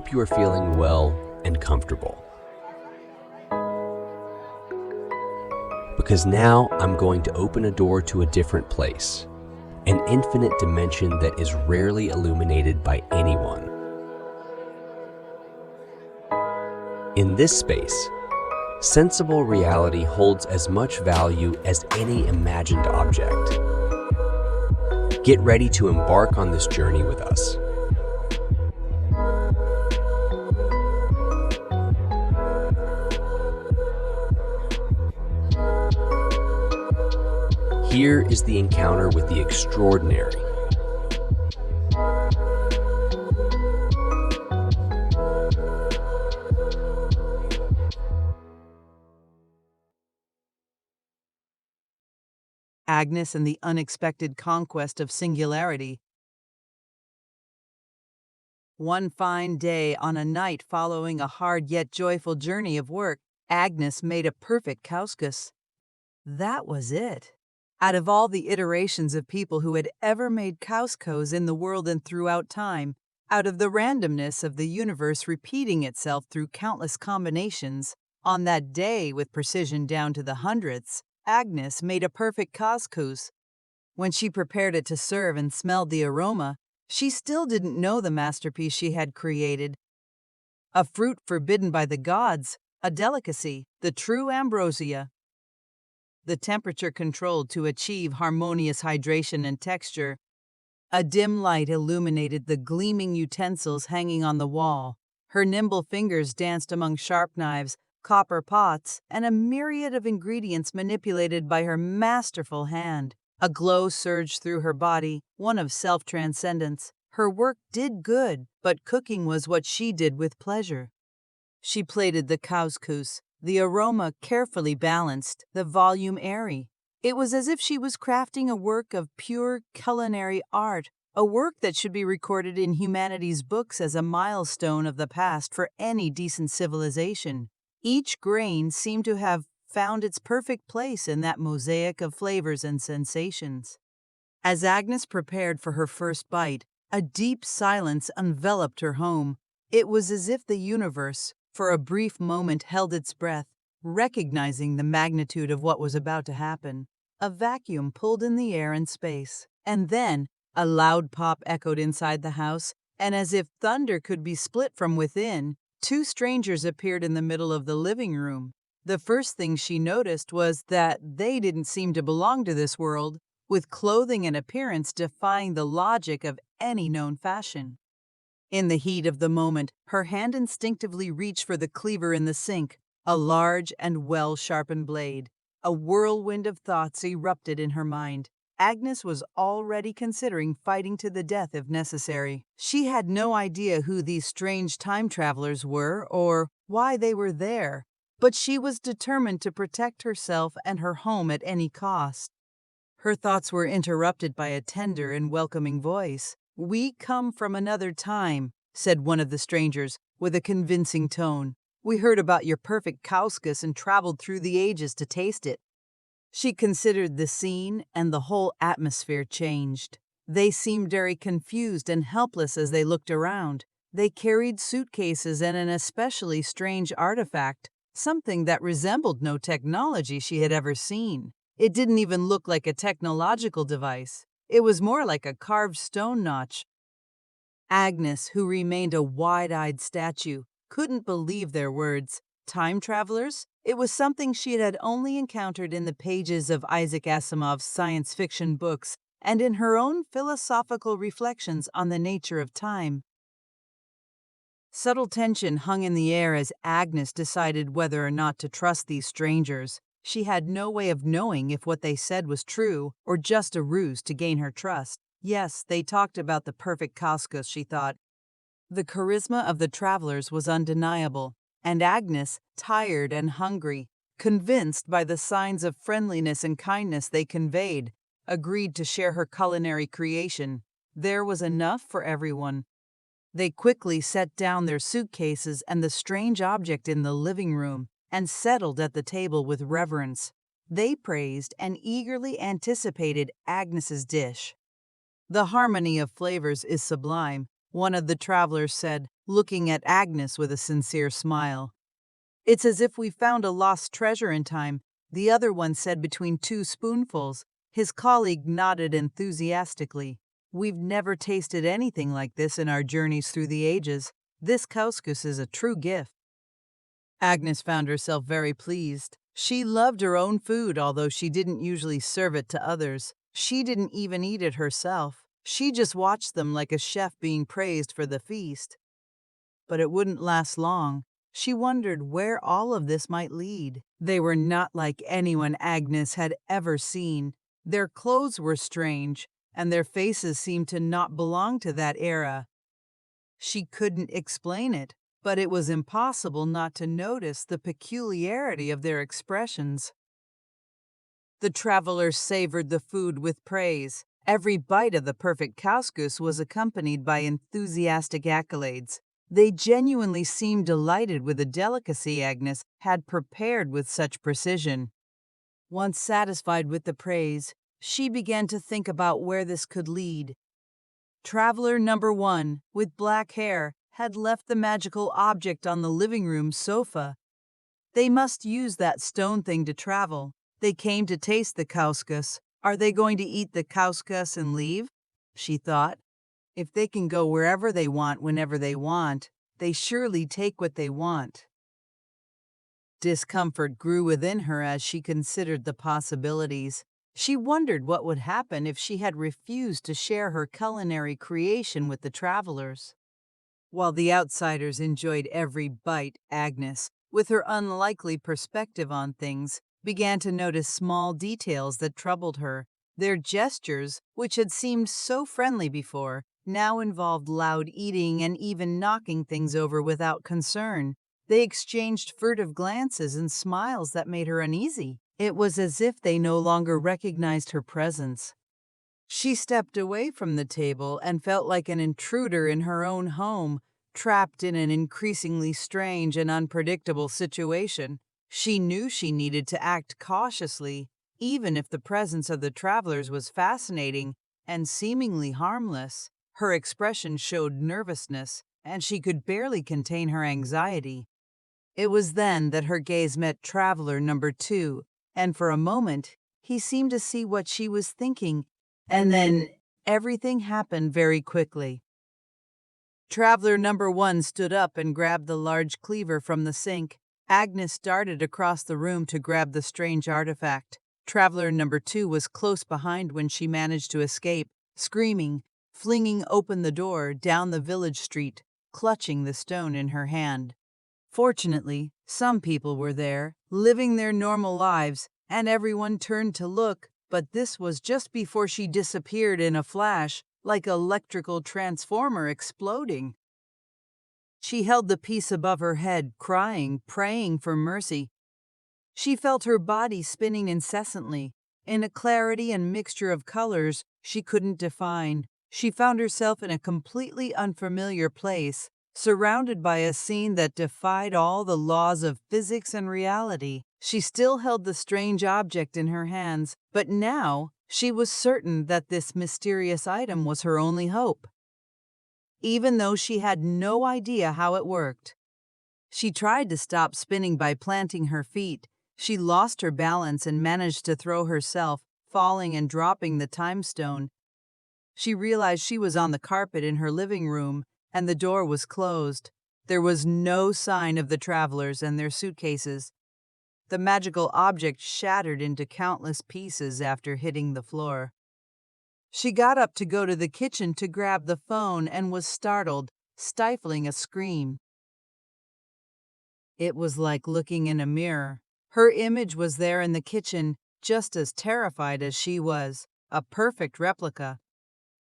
hope you are feeling well and comfortable. Because now I'm going to open a door to a different place, an infinite dimension that is rarely illuminated by anyone. In this space, sensible reality holds as much value as any imagined object. Get ready to embark on this journey with us. Here is the encounter with the extraordinary. Agnes and the unexpected conquest of Singularity. One fine day, on a night following a hard yet joyful journey of work, Agnes made a perfect couscous. That was it. Out of all the iterations of people who had ever made couscous in the world and throughout time, out of the randomness of the universe repeating itself through countless combinations, on that day with precision down to the hundredths, Agnes made a perfect couscous. When she prepared it to serve and smelled the aroma, she still didn't know the masterpiece she had created. A fruit forbidden by the gods, a delicacy, the true ambrosia. The temperature controlled to achieve harmonious hydration and texture. A dim light illuminated the gleaming utensils hanging on the wall. Her nimble fingers danced among sharp knives, copper pots, and a myriad of ingredients manipulated by her masterful hand. A glow surged through her body, one of self-transcendence. Her work did good, but cooking was what she did with pleasure. She plated the couscous, the aroma carefully balanced, the volume airy. It was as if she was crafting a work of pure culinary art, a work that should be recorded in humanity's books as a milestone of the past for any decent civilization. Each grain seemed to have found its perfect place in that mosaic of flavors and sensations. As Agnes prepared for her first bite, a deep silence enveloped her home. It was as if the universe, for a brief moment, held its breath, recognizing the magnitude of what was about to happen. A vacuum pulled in the air and space, and then a loud pop echoed inside the house, and as if thunder could be split from within, two strangers appeared in the middle of the living room. The first thing she noticed was that they didn't seem to belong to this world, with clothing and appearance defying the logic of any known fashion. In the heat of the moment, her hand instinctively reached for the cleaver in the sink, a large and well-sharpened blade. A whirlwind of thoughts erupted in her mind. Agnes was already considering fighting to the death if necessary. She had no idea who these strange time travelers were or why they were there, but she was determined to protect herself and her home at any cost. Her thoughts were interrupted by a tender and welcoming voice. "We come from another time," said one of the strangers, with a convincing tone. "We heard about your perfect couscous and traveled through the ages to taste it." She considered the scene, and the whole atmosphere changed. They seemed very confused and helpless as they looked around. They carried suitcases and an especially strange artifact, something that resembled no technology she had ever seen. It didn't even look like a technological device. It was more like a carved stone notch. Agnes, who remained a wide-eyed statue, couldn't believe their words. Time travelers? It was something she had only encountered in the pages of Isaac Asimov's science fiction books and in her own philosophical reflections on the nature of time. Subtle tension hung in the air as Agnes decided whether or not to trust these strangers. She had no way of knowing if what they said was true or just a ruse to gain her trust. Yes, they talked about the perfect couscous, she thought. The charisma of the travelers was undeniable, and Agnes, tired and hungry, convinced by the signs of friendliness and kindness they conveyed, agreed to share her culinary creation. There was enough for everyone. They quickly set down their suitcases and the strange object in the living room and settled at the table with reverence. They praised and eagerly anticipated Agnes's dish. "The harmony of flavors is sublime," one of the travelers said, looking at Agnes with a sincere smile. "It's as if we found a lost treasure in time," the other one said between two spoonfuls. His colleague nodded enthusiastically. "We've never tasted anything like this in our journeys through the ages. This couscous is a true gift." Agnes found herself very pleased. She loved her own food, although she didn't usually serve it to others. She didn't even eat it herself. She just watched them like a chef being praised for the feast. But it wouldn't last long. She wondered where all of this might lead. They were not like anyone Agnes had ever seen. Their clothes were strange, and their faces seemed to not belong to that era. She couldn't explain it, but it was impossible not to notice the peculiarity of their expressions. The travelers savored the food with praise. Every bite of the perfect couscous was accompanied by enthusiastic accolades. They genuinely seemed delighted with the delicacy Agnes had prepared with such precision. Once satisfied with the praise, she began to think about where this could lead. Traveler number 1, with black hair, had left the magical object on the living room sofa. They must use that stone thing to travel. They came to taste the couscous. Are they going to eat the couscous and leave? She thought. If they can go wherever they want whenever they want, they surely take what they want. Discomfort grew within her as she considered the possibilities. She wondered what would happen if she had refused to share her culinary creation with the travelers. While the outsiders enjoyed every bite, Agnes, with her unlikely perspective on things, began to notice small details that troubled her. Their gestures, which had seemed so friendly before, now involved loud eating and even knocking things over without concern. They exchanged furtive glances and smiles that made her uneasy. It was as if they no longer recognized her presence. She stepped away from the table and felt like an intruder in her own home, trapped in an increasingly strange and unpredictable situation. She knew she needed to act cautiously, even if the presence of the travelers was fascinating and seemingly harmless. Her expression showed nervousness, and she could barely contain her anxiety. It was then that her gaze met traveler number 2, and for a moment, he seemed to see what she was thinking, and then everything happened very quickly. Traveler number 1 stood up and grabbed the large cleaver from the sink. Agnes darted across the room to grab the strange artifact. Traveler number 2 was close behind when she managed to escape, screaming, flinging open the door down the village street, clutching the stone in her hand. Fortunately, some people were there, living their normal lives, and everyone turned to look, but this was just before she disappeared in a flash, like an electrical transformer exploding. She held the piece above her head, crying, praying for mercy. She felt her body spinning incessantly, in a clarity and mixture of colors she couldn't define. She found herself in a completely unfamiliar place, surrounded by a scene that defied all the laws of physics and reality. She still held the strange object in her hands, but now she was certain that this mysterious item was her only hope, even though she had no idea how it worked. She tried to stop spinning by planting her feet. She lost her balance and managed to throw herself, falling and dropping the time stone. She realized she was on the carpet in her living room, and the door was closed. There was no sign of the travelers and their suitcases. The magical object shattered into countless pieces after hitting the floor. She got up to go to the kitchen to grab the phone and was startled, stifling a scream. It was like looking in a mirror. Her image was there in the kitchen, just as terrified as she was, a perfect replica.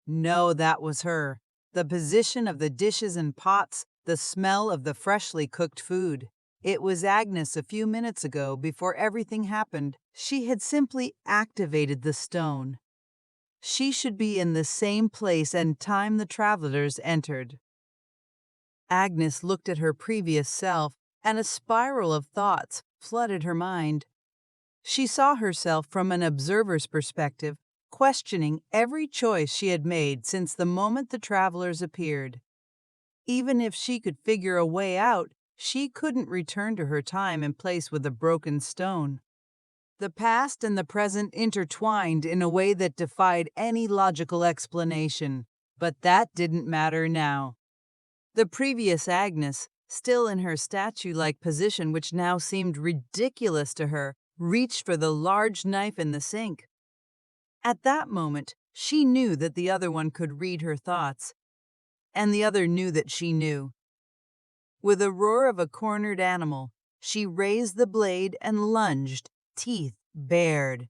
No, that was her. The position of the dishes and pots, the smell of the freshly cooked food. It was Agnes a few minutes ago before everything happened. She had simply activated the stone. She should be in the same place and time the travelers entered. Agnes looked at her previous self, and a spiral of thoughts flooded her mind. She saw herself from an observer's perspective, questioning every choice she had made since the moment the travelers appeared. Even if she could figure a way out, she couldn't return to her time and place with a broken stone. The past and the present intertwined in a way that defied any logical explanation. But that didn't matter now. The previous Agnes, still in her statue-like position which now seemed ridiculous to her, reached for the large knife in the sink. At that moment, she knew that the other one could read her thoughts, and the other knew that she knew. With a roar of a cornered animal, she raised the blade and lunged, teeth bared.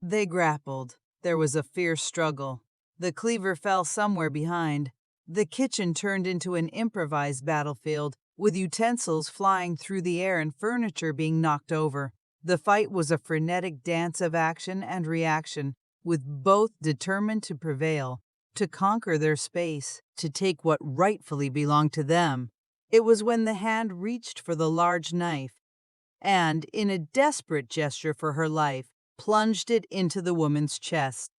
They grappled. There was a fierce struggle. The cleaver fell somewhere behind. The kitchen turned into an improvised battlefield, with utensils flying through the air and furniture being knocked over. The fight was a frenetic dance of action and reaction, with both determined to prevail, to conquer their space, to take what rightfully belonged to them. It was when the hand reached for the large knife, and, in a desperate gesture for her life, plunged it into the woman's chest.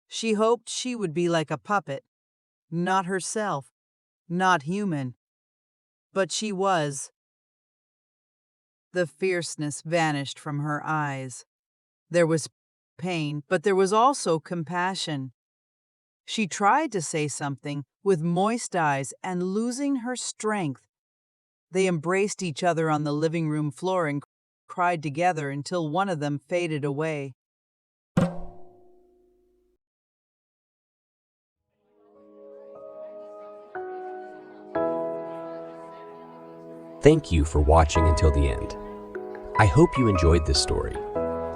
She hoped she would be like a puppet, not herself, not human. But she was. The fierceness vanished from her eyes. There was pain, but there was also compassion. She tried to say something with moist eyes, and losing her strength, they embraced each other on the living room floor and cried together until one of them faded away. Thank you for watching until the end. I hope you enjoyed this story.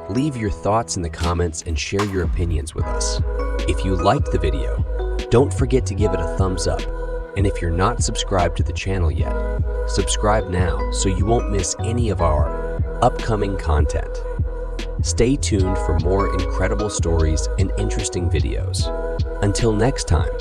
Leave your thoughts in the comments and share your opinions with us. If you liked the video, don't forget to give it a thumbs up. And if you're not subscribed to the channel yet, subscribe now so you won't miss any of our upcoming content. Stay tuned for more incredible stories and interesting videos. Until next time.